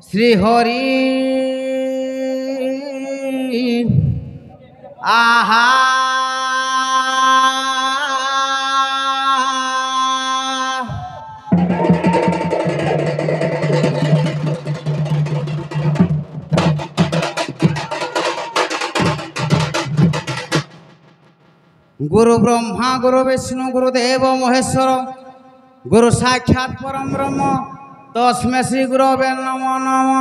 শ্রী হরি আহা गुरु ब्रह्मा गुरु विष्णु गुरुदेव महेश्वर गुरु साक्षात परम ब्रह्म तस्मै श्री गुरवे नमो नमः।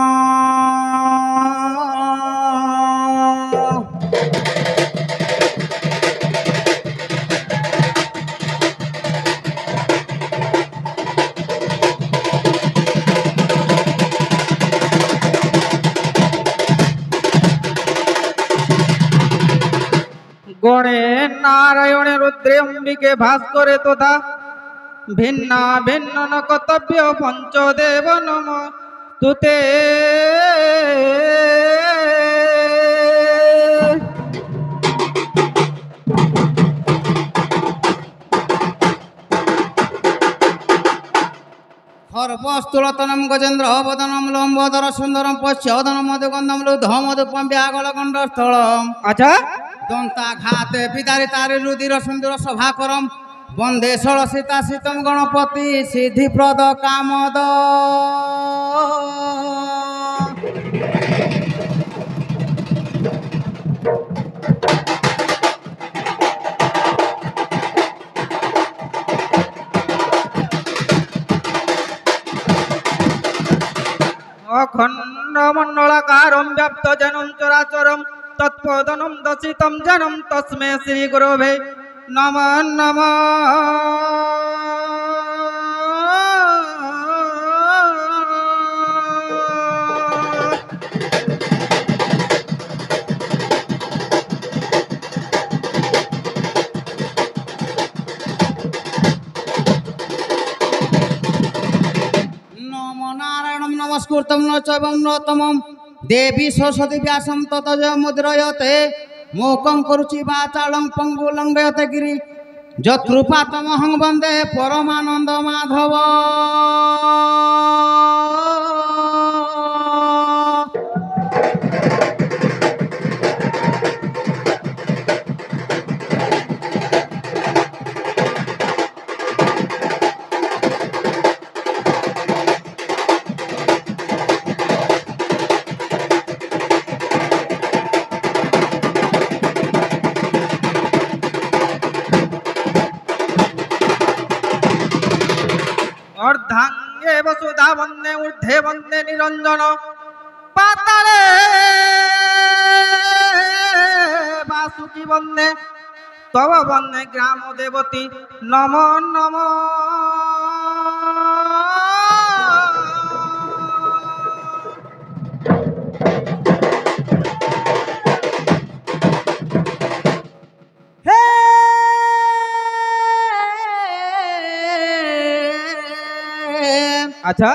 गणे नारायणे रुद्रे अंबिके भास्करे तथा भिन्ना भिन्न न कर्तव्य पंचदेव नम तुते। खर्पस्तुलतनम गजेन्द्र वदनम लंबोदर सुंदरम पश्चोदनम मधुगंधम लुधमधुपम व्यागलकंडस्थलम। अच्छा दंताघाते पितारितारि रुधिर सुंदर सभाकरम वंदे षोड़शीता शीतम गणपति सिद्धिप्रद कामद। अखंड मंडलाकारं व्याप्त जनम चराचरम तत्पदनम दशितम जनम तस्मै श्री गुरवे नमः नमः। नमो नारायणं नमस्कृतं न चैवं नरोत्तमं देवी सरस्वती व्यासं ततो मुद्रयते मूकं करोति वाचालं पङ्गुं लङ्घयते गिरि यत्कृपातमहं वन्दे परमानन्द माधव। अर्धांगे वसुधा वन्दे ऊर्ध्वे वन्दे निरंजन पाताले वासुकी वन्दे तव वन्दे ग्राम देवती नमो नमो। अच्छा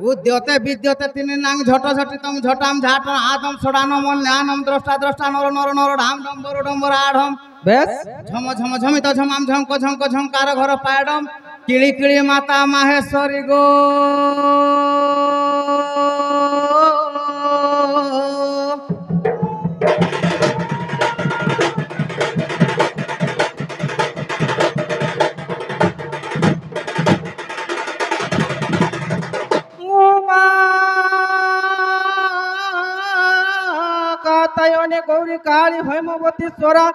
उद्यते विद्यते तीन नांग झट झटितम झटाम झाट आदम सोडानम न्यानम द्रष्टा द्रष्टा नर नर नर ढाम डम्बर डम्बर आढम बेस झम झम झमित झमाम झंक झंक झंकार घर पायडम किळी किळी माता माहेश्वरी गो। गौरी काली हेमवती स्वरा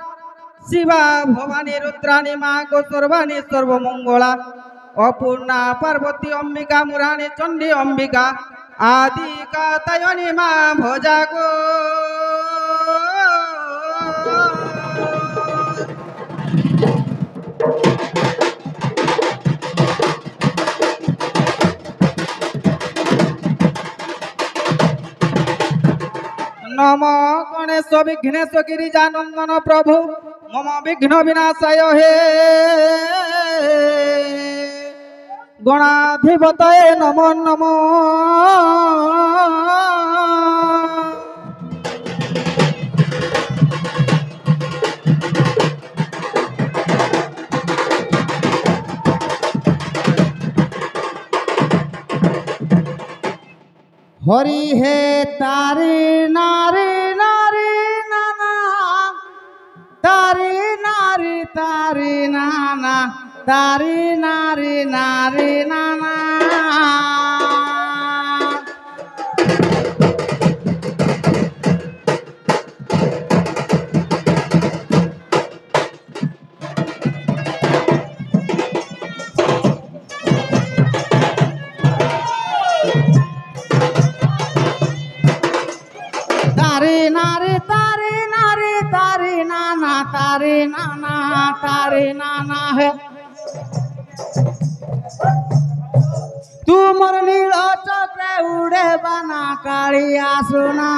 शिवा भवानी रुद्राणी माँ गो सर्वाणी सर्वमंगला अपूर्णा पार्वती अंबिका मुरारी चंडी अंबिका आदि कात्यायनी माँ भजा गो। नम गणेश विघ्नेश गिरिजानंदन प्रभु मम विघ्न विनाशाय हे गणाधिपतये नमो नमो। হরি হে তারি নারী নারী নানা তারি নারী তারি নানা তারি নারী নারী নানা তারি নারী তারি নারী তারি নানা তারি নানা তারি নানা হে তুমর নীল চক্রে উড়ে বানা কালিয়া সোনা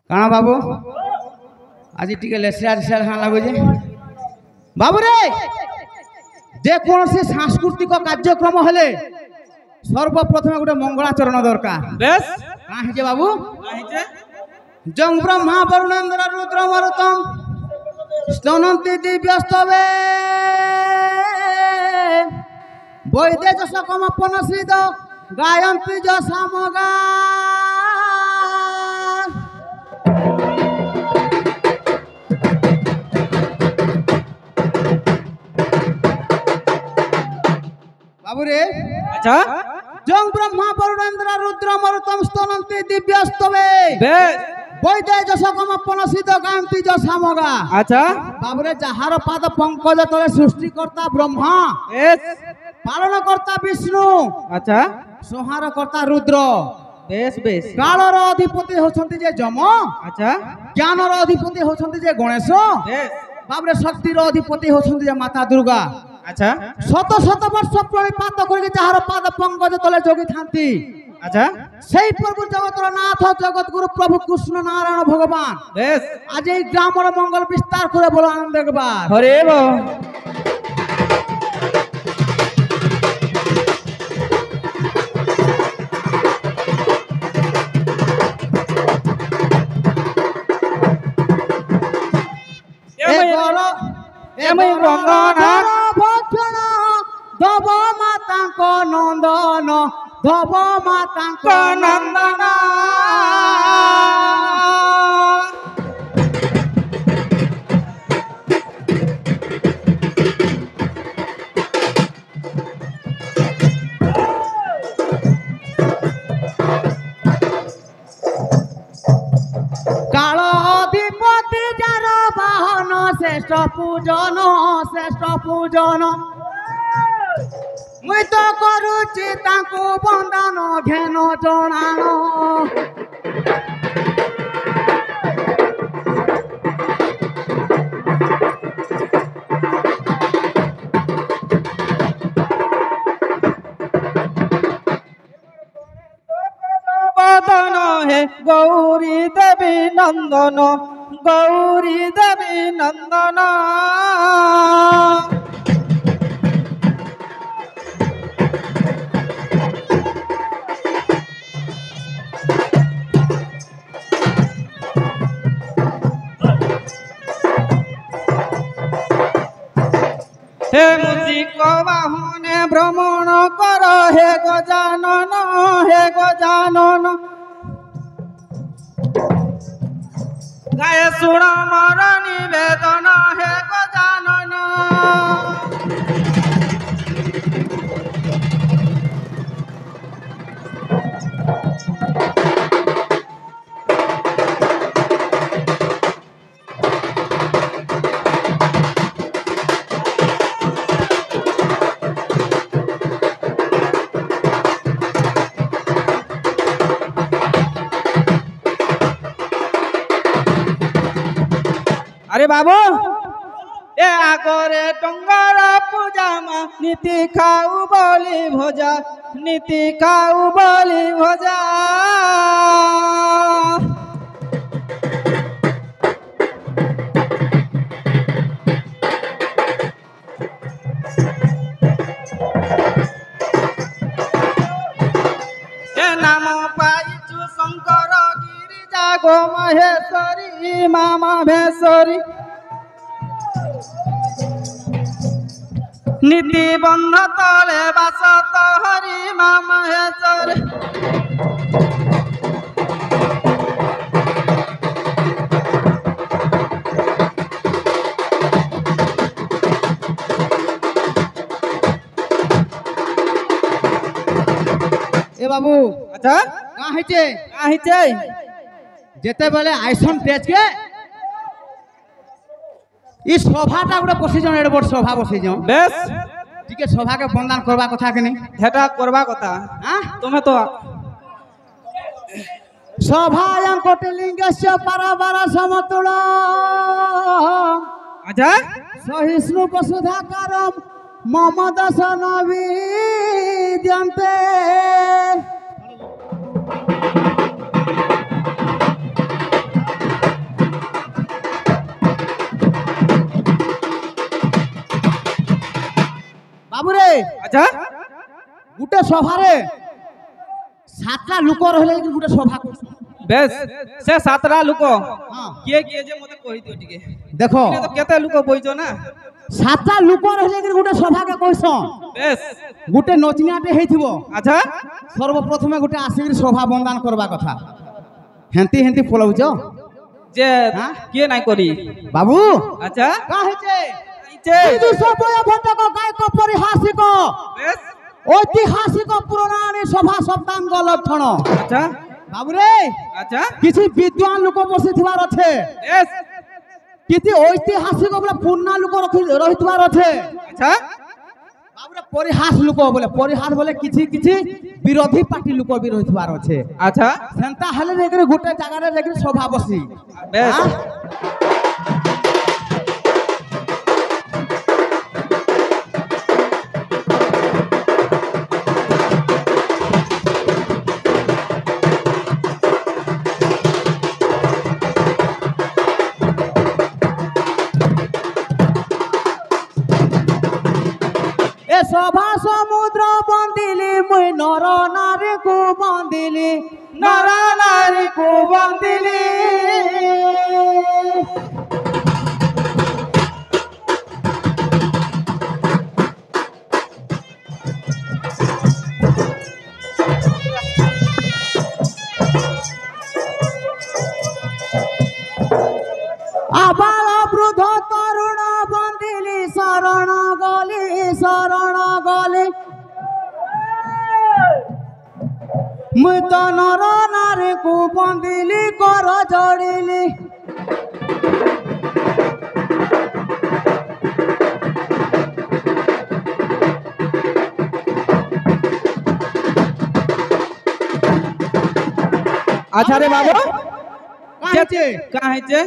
কাଣା বাবু আজি টিকে লেসিয়া লেসিয়া হা লাগুছে বাবু রে যে কোনসি সাংস্কৃতিক কার্যক্রম হলে সর্বপ্রথমে গোটে মঙ্গলাচরণ দরকার বেশ কাঁ হইছে বাবু কাহিছে জং ব্রহ্মা বরুণেন্দ্র রুদ্র মরুতম স্তনন্তি দিব্যস্তবে বৈদে যশকমপন শ্রীদ গায়ন্তি যশামগা বাবুরে আচ্ছা জং ব্রহ্মা বরুণেন্দ্র রুদ্র মরুতম স্তনন্তি দিব্যস্তবে বেশ বৈদে যশকমপন শ্রীদ গায়ন্তি যশামগা আচ্ছা বাবুরে যাহার পাদ পঙ্কজ তলে সৃষ্টিকর্তা ব্রহ্মা বেশ পালনকর্তা বিষ্ণু আচ্ছা সংহারকর্তা রুদ্র বেশ বেশ কালর অধিপতি হচ্ছন্তি যে যম আচ্ছা জ্ঞানর অধিপতি হচ্ছন্তি যে গণেশ বেশ বাবুরে শক্তির অধিপতি হচ্ছন্তি যে মাতা দুর্গা আচ্ছা শত শত বর্ষ প্রণিপাত করি যাহার পাদ পঙ্কজ তলে যোগী থান্তি আচ্ছা সেই প্রভু জগতর নাথ জগৎগুরু প্রভু কৃষ্ণ নারায়ণ ভগবান বেশ আজ এই গ্রামর মঙ্গল বিস্তার করে বলো আনন্দ একবার হরে বাবা এমই রঙ্গনাথ ভক্ষণ ধব মাতাঙ্ক নন্দন ধব মাতাঙ্ক নন্দন কাল অধিপতি যার বাহন শ্রেষ্ঠ পূজন মুই তো করুছি তাଙ୍କୁ বন্দন ঘেন জଣାଣ বদন হে গৌরী দেবী নন্দন গৌরী দেবী নন্দন হে মুজিক বাহনে ভ্রমণ কর হে গজানন গায়ে শুণ মর নিবেদন হে গজানন আরে বাবু এ আগরে টঙ্গার পূজামা নীতি খাউ বলি ভোজা নীতি খাউ বলি ভোজা মা মহেশ্বরী নীতি বন্ধ তলে বাসত হরি মা মহেশ্বরী এ বাবু আচ্ছা কাঁ হইছে আহিছে যেতেবেলে আইসন তেজকে ই সভাটা গোটে বসিছন এড়ে বড় সভা বসিছন বেশ টিকে সভাকে বন্দান করবা কথা কেনি সেটা করবা কথা হ্যাঁ তুমি তো সভায়াং কোটিলিঙ্গস্য পারাবার সমতুল আচ্ছা সহিষ্ণু বসুধাকারম মম দশন বিদ্যন্তে বাবুরে আচ্ছা গুটে সভারে সাতটা লোক রহলে গুটে সভা করছে বেশ সে সাতটা লোক হ্যাঁ কিয়ে কিয়ে যে মতে কই দিও টিকে দেখো এনে তো কেতে লোক বইছো না সাতটা লোক রহলে গুটে সভাকে কইছন বেশ গুটে নচিনাটে হইথিব আচ্ছা সর্বপ্রথমে গুটে আসিকি সভা বন্দান করবা কথা হেন্তি হেন্তি ফলউছ যে হ্যাঁ? কিয়ে নাই করি বাবু আচ্ছা কা হইছে আইছে বিদু সবয় ভটক গায়ক পরিহাসিক বেশ ঐতিহাসিক পুরাণী সভা সপ্তাঙ্গ লক্ষণ আচ্ছা বাবুরে আচ্ছা কিছু বিদ্বান লোক বসিথিবার আছে বেশ কিছু ঐতিহাসিক বলে পুণ্য লোক রহিথিবার আছে আচ্ছা বাবুরে পরিহাস লোক বলে পরিহাস বলে কিছু কিছু বিরোধী পার্টি লোক বি রহিথিবার আছে আচ্ছা সেন্তা হলে রেগরে গোটে জায়গায় রেগরে সভা বসি বেশ হ্যাঁ? এ সভা সমুদ্র বন্দিলি মুই নর নারী কু বন্দিলি নর নারী কু বন্দিলি আবার বৃদ্ধ তরুণ বন্দিলি শরণ গলি মুই তো নর নারী কু বন্দিলি কর জড়িলি আচ্ছা রে বাবু কাছে কাঁ হইছে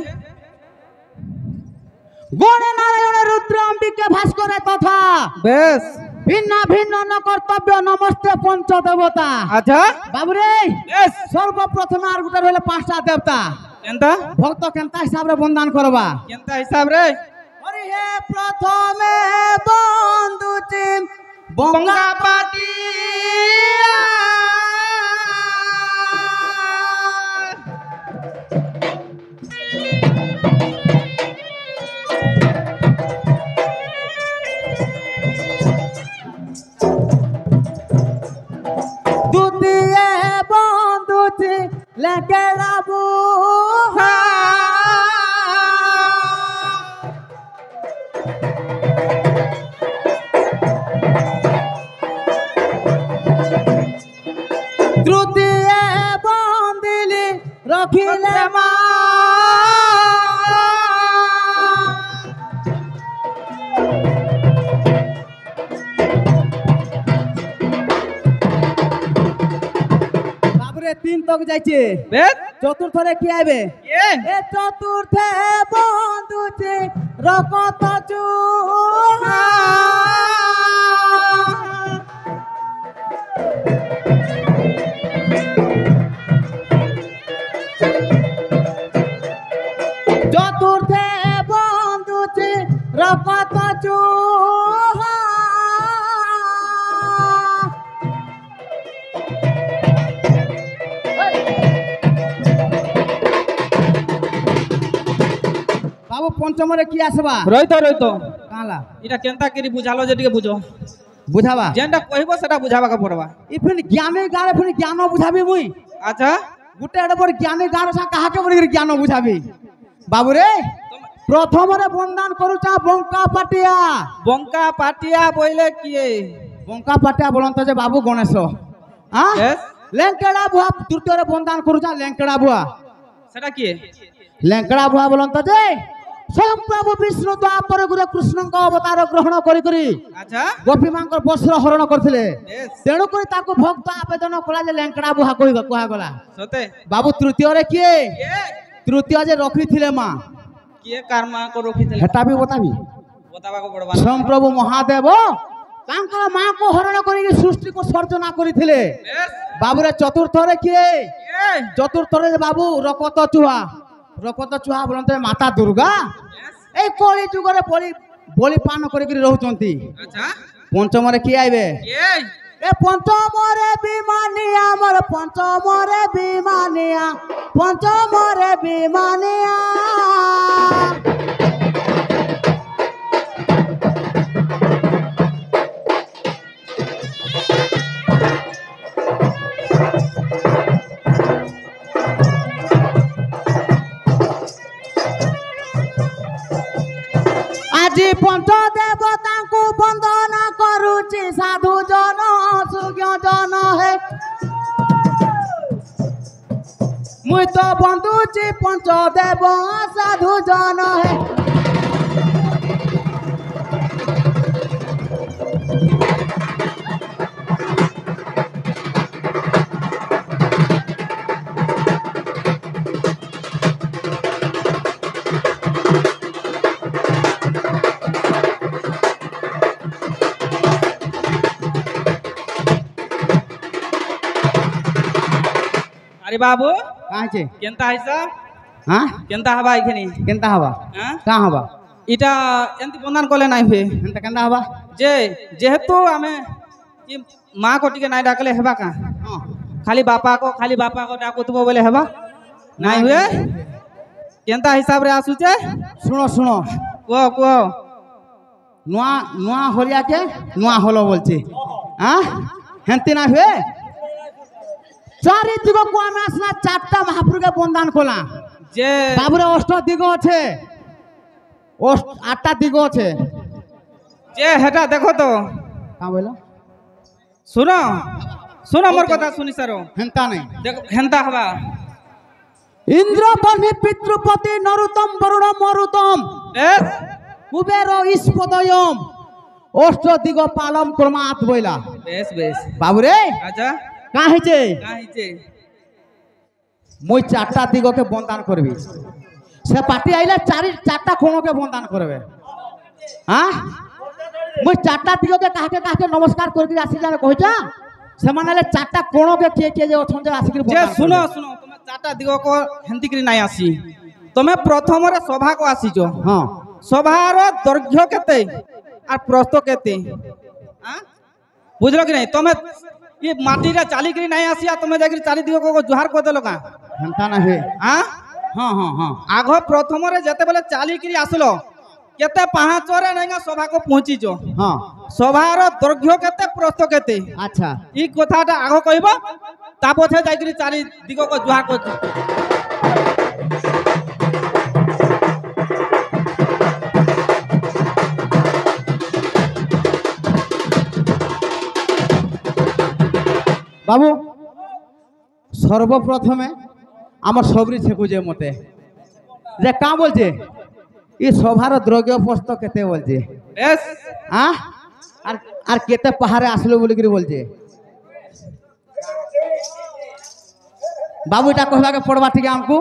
গণে নারায়ণ রুদ্র অম্বিকে ভাস্করে তথা বেশ ভিন্ন ভিন্ন ন কর্তব্য নমস্তে পঞ্চদেবতা আচ্ছা বাবুরে বেশ সর্বপ্রথমে আর গোটা রইলে পাঁচটা দেবতা কেনতা ভক্ত কেনতা হিসাবে বন্দান করবা কেনতা হিসাব রে হরি হে প্রথমে বন্ধুটি বঙ্গাপাতি দ্বিতীয় বন্ধুটি লেকে রাবু তৃতীয় বন্দিলি রখিলে মা বাবুরে তিন তক যাইছে বেশ চতুর্থরে কি আইবে এ এ চতুর্থে বন্ধুতে রকত চু চতুর্থে বন্ধুতে রকত চু বাবু পঞ্চমরে কি আসবা রইত কালা এটা কেনতা করি বুঝালো যে টিকে বুঝো বুঝাবা যেটা কইব সেটা বুঝাবাকে পড়বা ইফিন জ্ঞানে গাড়ে ফিন জ্ঞান বুঝাবি মুই আচ্ছা গোটে এড়ে বড় জ্ঞানে গাড় সা কাহাকে বলি জ্ঞান বুঝাবি বাবু রে প্রথমরে বন্দান করুচা বঙ্কা পাটিয়া বইলে কি বঙ্কা পাটিয়া বলন্ত যে বাবু গণেশ হ্যাঁ Yes? লেঙ্কেড়া বুয়া তৃতীয়রে বন্দান করুচা লেঙ্কেড়া বুয়া সেটা কি লেঙ্কেড়া বুয়া বলন্ত যে স্বয়ং প্রভু বিষ্ণু দ্বাপর গুরে কৃষ্ণଙ୍କ অবতার গ্রহণ করি করি আচ্ছা গোপী মাঙ্কর বস্ত্র হরণ করଥିଲେ Yes. তেণু করে তাকে ভক্ত আবেদন কলা যে লেঙ্কেড়া বুয়া কুহাগলা সতে বাবু তৃতীয়রে কিয়ে কে তৃতীয় যে রখিଥିଲେ মা কে কারমা কো রখিতলে হেটা ବି বতাবি বতাবাকে পড়বা স্বয়ং প্রভু মহাদেব ତାଙ୍କର ମାଙ୍କୁ ହରଣ କରିକି ସୃଷ୍ଟିକୁ ସର୍ଜନା କରିଥିଲେ Yes. ବାବୁରେ ଚତୁର୍ଥରେ କିଏ কে ଚତୁର୍ଥରେ ବାବୁ ରକତ ଚୁହା ବୋଲନ୍ତେ ମାତା ଦୁର୍ଗା Yes. এই କଳି ଯୁଗରେ ବଳି ପାନ କରିକି ରହୁଛନ୍ତି আচ্ছা ପଞ୍ଚମରେ କିଏ ଆଇବେ কে এ পঞ্চমরে বিমানিয়া আমার পঞ্চমরে বিমানিয়া আজি পঞ্চ দেবতাଙ୍କୁ বন্দনা କରୁଛି ସାଧୁ ଜନ ସୁଜ୍ଞ ଜନ ହେ ମୁଇଁ ତ ବନ୍ଦୁଛି ପଞ୍ଚ ଦେବ ସାଧୁ ଜନ ହେ আরে বাবু কাছে কেনতা আইসা হ্যাঁ কেনতা হবা এখানে কেনতা হবা হ্যাঁ কা হবা এটা এমতি বন্দান কলে নাই হুয়ে এনতা কেনতা হবা যেহেতু আমি ই মা কো টিকে নাই ডাকলে হেবা কা হ্যাঁ খালি বাপা কো ডাকুতব বলে হেবা নাই হুয়ে কেনতা হিসাব রে আসুছে শুনো কুও নয়া নয়া হলিয়াকে নয়া হলো বলছে হ্যাঁ হেনতি না হুয়ে চারিদিগକୁ ଆମେ ଆସିଲା ଚାରିଟା ମହାପୁରୁକେ ବନ୍ଦାନ କଲା যে ବାବୁରେ ଅଷ୍ଟ ଦିଗ ଅଛେ ଆଠଟା ଦିଗ ଅଛେ যে হেটা দেখো তো କାଁ ବୋଇଲ শুনো মোর কথা শুনি সারো ହେନ୍ତା ନାଇଁ দেখো হেনতা হবা ଇନ୍ଦ୍ର ବହ୍ନି ପିତୃପତି ନରୁତମ ବରୁଣ ମରୁତମ বেশ କୁବେର ଇସ୍ପଦୟମ ଅଷ୍ଟ ଦିଗ ପାଲମ କ୍ରମାତ୍ ବୋଇଲା বেশ বেশ ବାବୁରେ আচ্ছা କାଁ ହେଇଛେ কাহিছে মুই চারটা দিগকে বন্দান করবি সে পার্টি আইলে চারটা কোণকে বন্দান করবে হ্যাঁ মুই চারটা দিগকে কাহাকে কাহাকে নমস্কার করি আসি যাবে কইছা সেমানে আইলে চারটা কোণকে কে কে যে অছন যে আসিকি যে শুনো তুমি চারটা দিগ কো হেন্তিকরি নাই আসি তুমি প্রথমরে সভা কো আসিছ হ্যাঁ সভার দৈর্ঘ্য কেতে আর প্রস্থ কেতে হ্যাঁ বুঝলো কি নাই তুমি ই মাটিরে চালিকরি নাই আসিয়া তুমি যাইকি চারিদিগ কো জুহার কর দেলো কা হেন্তা না হে হ্যাঁ হ্যাঁ হ্যাঁ হ্যাঁ আগ প্রথমরে যেতেবেলে চালিকরি আসলো কেতে পাহাচরে নাই সভা কো পৌঁছিছ হ্যাঁ সভার দৈর্ঘ্য কেতে প্রস্থ কেতে আচ্ছা ই কথাটা আগ কইব তা পথে যাইকি চারিদিগ কো জুহার কর বাবু সর্বপ্রথমে আমার সবরি ছেকুছে মতে যে কাঁ বলছে ই সভার দ্রব্য প্রস্ত কেতে বলছে বেশ হ্যাঁ আর আর কেতে পাহাড়ে আসলো বলি করে বলছে বাবু এটা কহবাকে পড়বা ঠিক আমকু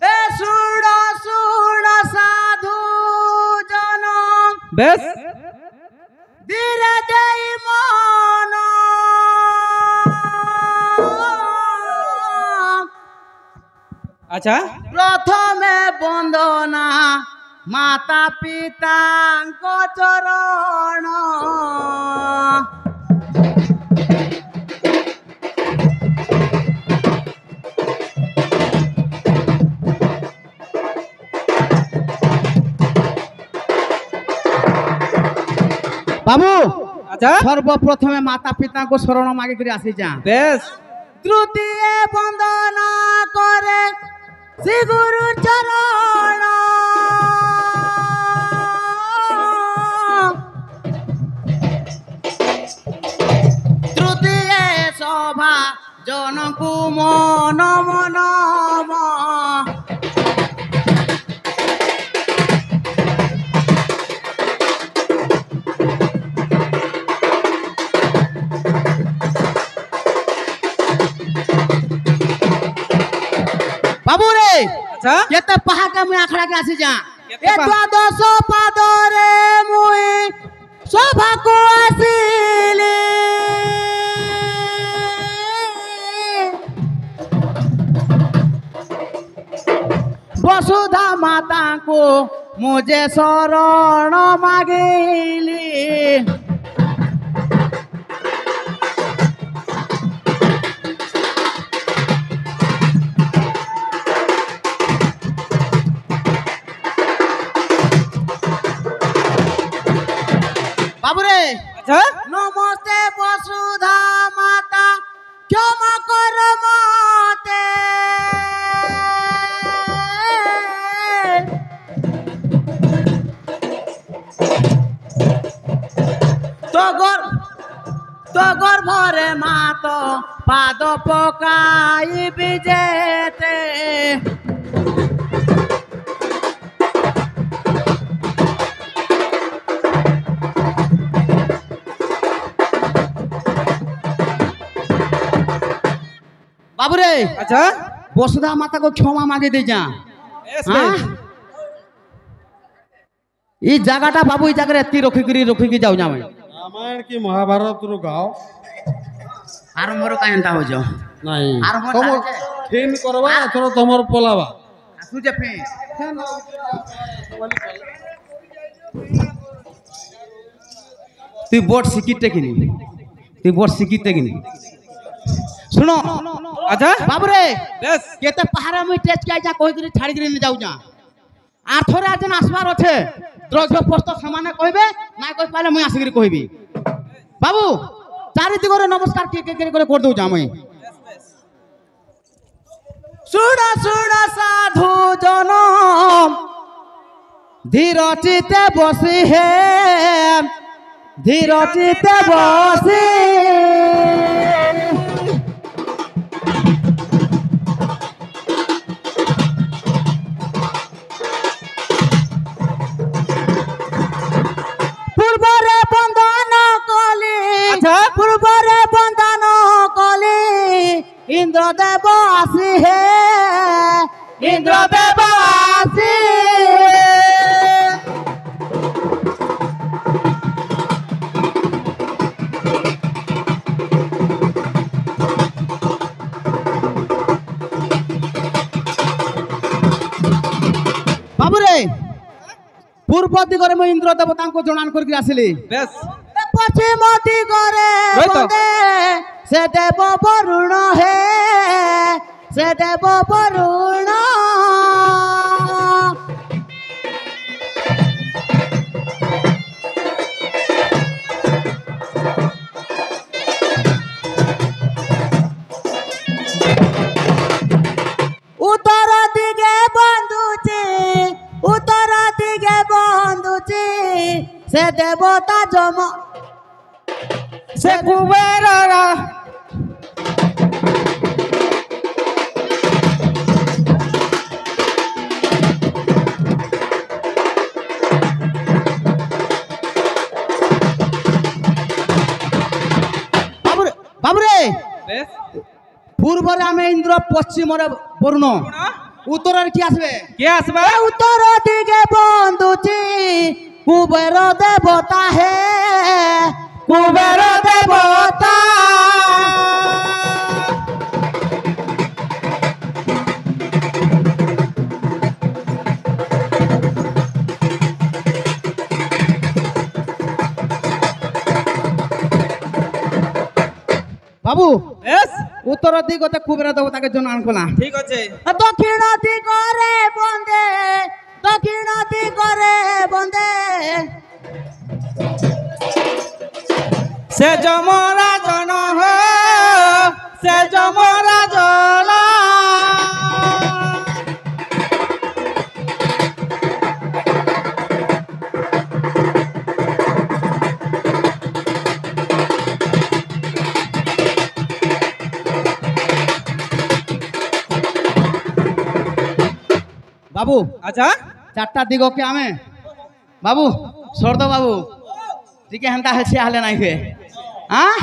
এ শুণ শুণ সাধু জন বেশ ধীরে দেই মন আচ্ছা প্রথমে বন্দনা মাতা পিতাঙ্ক চরণ বাবু আচ্ছা সর্বপ্রথমে মাতা পিতাকে শরণ মাগি করে আসি যা বেশ তৃতীয় বন্দনা করে শ্রী গুরু চরণ তৃতীয় সভা জনকু মন মন বাবু রে আচ্ছা কেতে পাহাকে মুই আখড়া কে আসি যা কেতে এ দ্বাদশ পাদরে মুই সভাকু আসিলি বসুধা মাতাଙ୍କୁ মুঝে শরণ মাগিলি বাবুরে আচ্ছা নমস্তে বসুধা মাতা ক্ষমা কর মতে তো গর্ভরে মাত পাদ পকাইবি যেতে বাবুরে আচ্ছা বসুধা মাতাকে ক্ষমা মাগি দে যা বেশ হ্যাঁ? বেশ এই জায়গাটা বাবু এই জায়গায় এতি রখিকি যাও যাবে রামায়ণ কি মহাভারত রু গাও আরম্ভর কাহিনীটা হইছ নাই আরম্ভ তোমর ফিন করবা এথর তোমর পলাবা আসুছে ফের তুই বোর্ড শিখিতে কিনি শুনো আচ্ছা বাবুরে বেশ কেতে পাহাড়ে মুই টেচ কে যা কই করে ছাড়ি করে যাও যা আর থরে আজ আসবার আছে দ্রব্য প্রস্ত সমানে কইবে না কই পাইলে মুই আসিকি কইবি বাবু চারিদিগরে নমস্কার কে করে দউ যা মুই শুণ সাধু জন ধীর চিতে বসি হে ধীর চিতে বসি পূর্বরে বন্দন কলি আচ্ছা। পূর্বরে বন্দন কলি ইন্দ্রদেব আসি হে ইন্দ্রদেব আসি বাবুরে পূর্ব দিগরে মই ইন্দ্র দেবতাଙ୍କୁ জଣାন করি আসিলি বেশ পশ্চিম দিগরে ওই তো। বন্দে সে দেব বরুণ হে সে দেব বরুণ উত্তর দিকে বন্ধুছি উত্তর দিকে বন্ধুছি সে দেবতা জম সে কুবের বাবুরে বেশ পূর্বরে আমি ইন্দ্র পশ্চিমরে বরুণ উত্তরের কি আসবে কে আসবে উত্তর দিকে বন্ধুছি কুবের দেবতা হে কুবের দেবতা বাবু বেশ উত্তর দিগতে কুবের দেবতাকে জন্য আনকলা ঠিক আছে দক্ষিণ দিগরে বন্দে দক্ষিণ দিগরে বন্দে বাবু আচ্ছা চারটা দিগকে আমি বাবু সর্দ বাবু টিকে হেন্তা হেছে হলে নাই হে হ্যাঁ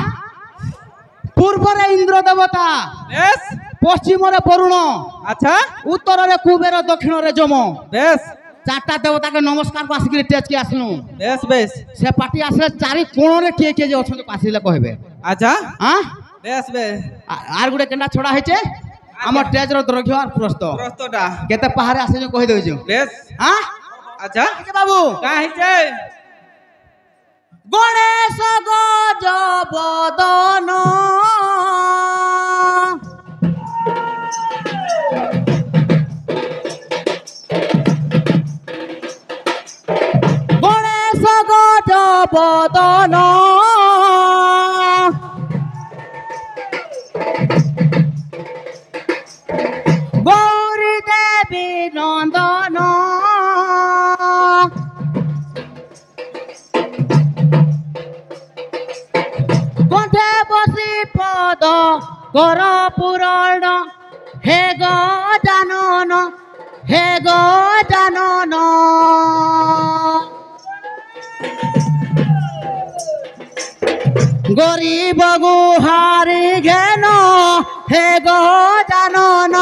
পূর্বরে ইন্দ্র দেবতা বেশ পশ্চিমরে বরুণ আচ্ছা উত্তরে কুবের দক্ষিণরে যম বেশ চারটা দেবতাকে নমস্কার আসিকি টেজকে আসলু বেশ বেশ সে পার্টি আসলে চারি কোণরে কিଏ কিଏ যে অଛନ୍ତି আসলে কহবে আচ্ছা হ্যাঁ বেশ বেশ আর গোটে কেনটা ছড়া হয়েছে আমার টেজর দৈর্ঘ্য আর প্রস্থ প্রস্তটা কেতে পাহাড়ে আসে যে কহি দেউଛୁ বেশ হ্যাঁ আচ্ছা বাবু কা হইছে গণেশ গজ বদন গণেশ গজ বদন গৌরী দেবী নন্দন কণ্ঠে বসি পদ কর পুরাণ হে গজানন হে গজানন গরিব গুহারি ঘেন হে গজানন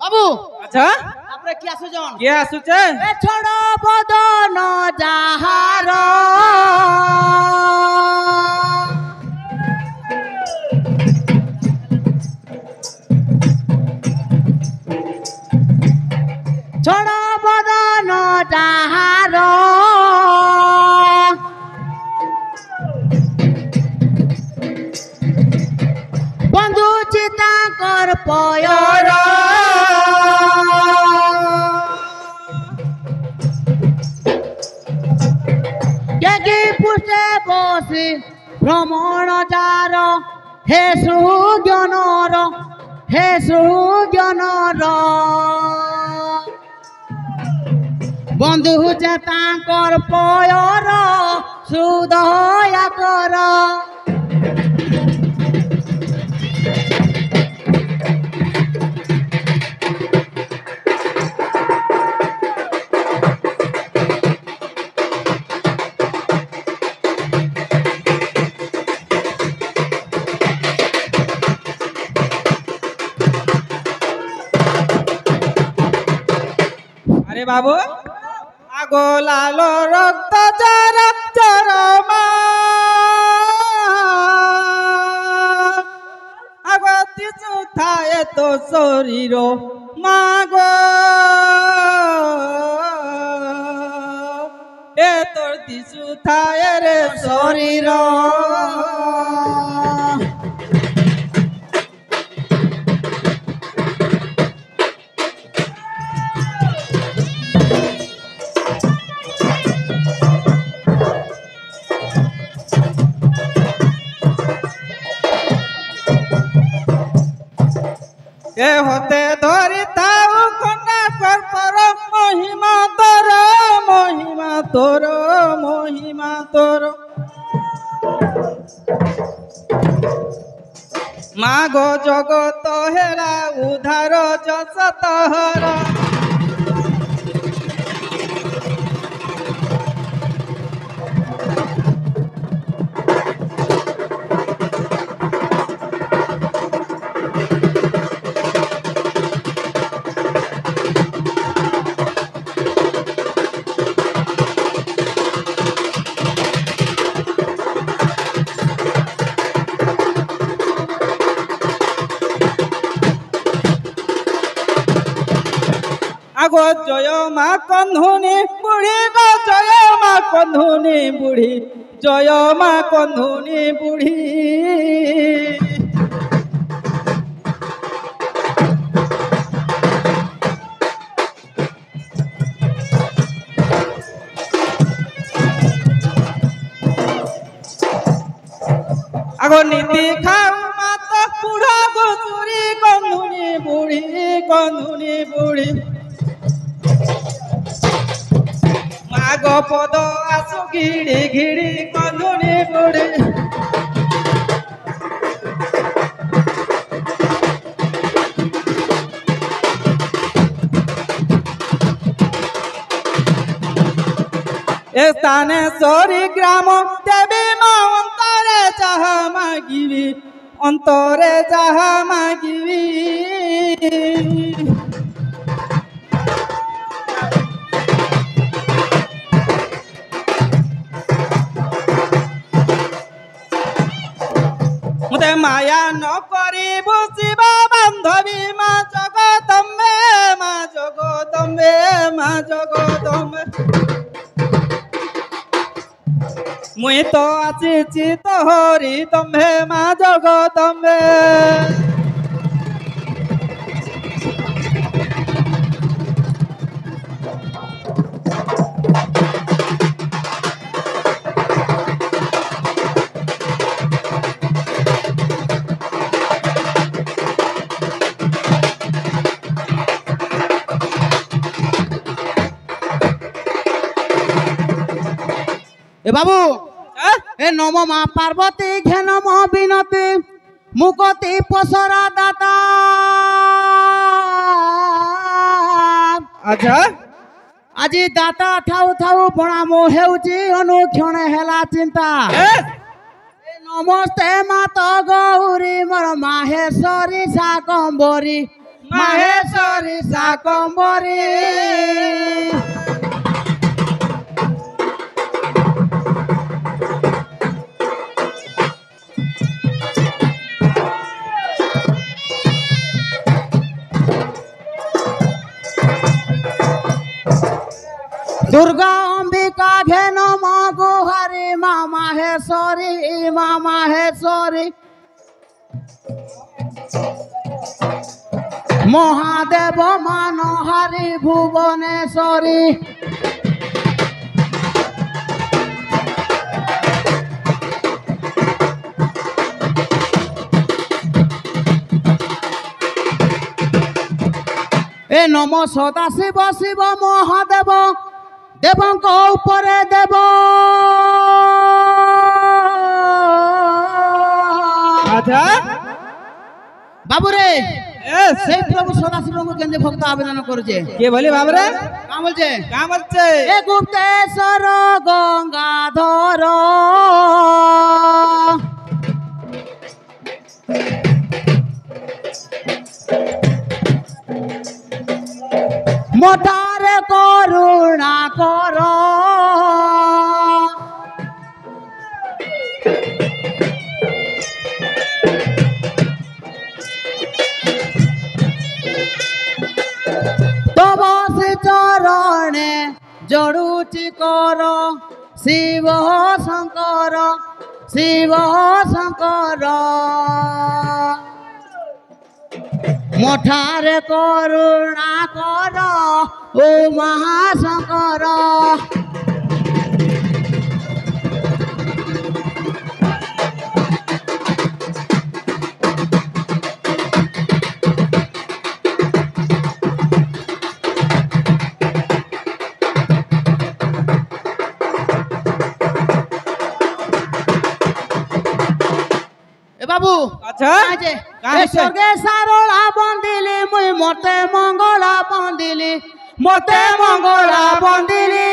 বাবু আচ্ছা আপনি কি আসুজন কে আসুছে এ ছড় বদন যাহার ছড় বদন যাহার বন্ধু চিতাকর পয়র কে পুষে বসে ভ্রমণ যার হে সুজ্ঞানর হে সুজ্ঞানর বন্ধু যে তাঙ্কর পয়র সুদয়া কর আরে বাবু আগো লাল রক্ত যার চরমা আগতি চুথায় তো শরীর মাগো এ তোর দিশু থায় রে শরীর এ হতে ধরি তাও কন্যা কর পর মহিমা তোর মহিমা তোর মহিমা তোর মাগো জগত হেরা উধার যশ তহর আগো জয় মা কন্ধুনি বুড়ি গো জয় মা কন্ধুনি বুড়ি জয় মা কন্ধুনি বুড়ি আগো নীতি খাও মাতা বুড়া গো চুরি কন্ধুনি বুড়ি কন্ধুনি বুড়ি মাগ পদ আসু ঘিড়ি ঘিড়ি কন্ধুনি বুড়ি স্থানেশ্বরী গ্রাম দেবী মা অন্তরে যাহা মাগিবি অন্তরে যাহা মাগিবি মতে মায়া নকরি বসিবা বান্ধবী মা জগদম্বে মা জগদম্বে মা জগদম্বে মুই তো আছি তোহরি তম্বে মা জগদম্বে এ বাবু এ নম মা পার্বতী ঘে নম বিনতি মুকতি পসরা দাতা আচ্ছা আজি দাতা ঠাউ ঠাউ প্রণাম হেউচি অনুক্ষণে হেলা চিন্তা এ নমস্তে মাত গৌরী মোর মাহেশ্বরী শাকম্বরী মাহেশ্বরী শাকম্বরী দুর্গা অম্বিকা ঘে নম গুহারি মা মাহেশ্বরী মা মাহেশ্বরী মহাদেব মানহারি ভুবনেশ্বরী এ নম সদা শিব শিব মহাদেব দেবঙ্ক উপরে দেব আচ্ছা বাবুরে এস সেই প্রভু সদাশিবঙ্ক কেন্দ্রে ভক্ত আবেদন করেছে কে বলি বাবরে কা বলছে কা বলছে এ গুপ্তেশ্বর গঙ্গাধর মোটারে করুণা কর তব শ্রী চরণে জড়ুচি কর শিব শঙ্কর শিব শঙ্কর মঠারে করুণা কর ও মহাশঙ্কর বাবু আচ্ছা আছে কাছে? স্বর্গে সারলা বন্দিলি মুই মতে মঙ্গলা বন্দিলি মতে মঙ্গলা বন্দিলি